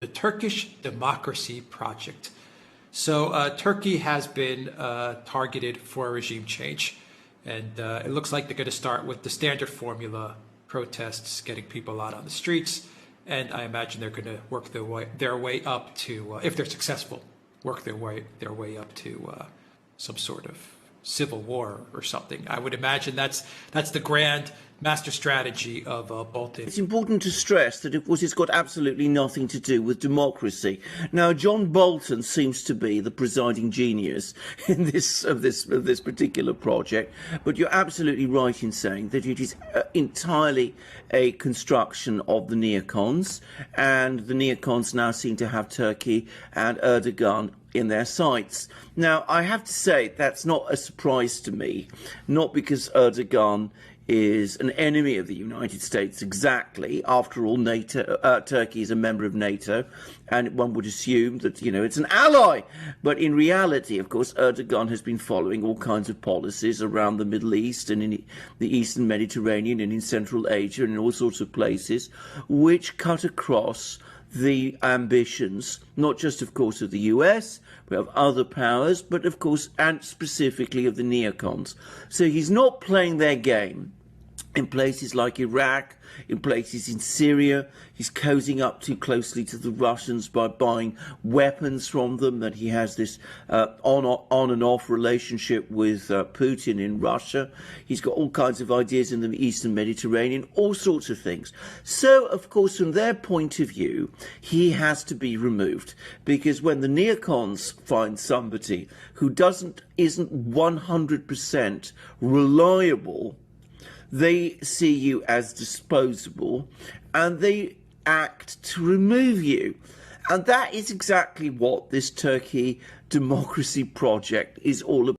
the Turkish democracy project. So Turkey has been targeted for a regime change, and it looks like they're going to start with the standard formula: protests, getting people out on the streets, and I imagine they're going to work their way up to, if they're successful, work their way up to some sort of civil war or something. I would imagine that's the grand master strategy of Bolton. It's important to stress that, of course, it's got absolutely nothing to do with democracy. Now, John Bolton seems to be the presiding genius in this particular project, but you're absolutely right in saying that it is entirely a construction of the neocons, and the neocons now seem to have Turkey and Erdogan in their sights. Now, I have to say that's not a surprise to me, not because Erdogan is an enemy of the United States exactly. After all, Turkey is a member of NATO, and one would assume that, it's an ally. But in reality, of course, Erdogan has been following all kinds of policies around the Middle East and in the Eastern Mediterranean and in Central Asia and in all sorts of places, which cut across the ambitions, not just, of course, of the US, but of other powers, but, of course, and specifically of the neocons. So he's not playing their game in places like Iraq, in places in Syria. He's cozying up too closely to the Russians by buying weapons from them, that he has this on and off relationship with Putin in Russia. He's got all kinds of ideas in the Eastern Mediterranean, all sorts of things. So, of course, from their point of view, he has to be removed, because when the neocons find somebody who isn't 100% reliable, they see you as disposable, and they act to remove you. And that is exactly what this Turkey democracy project is all about.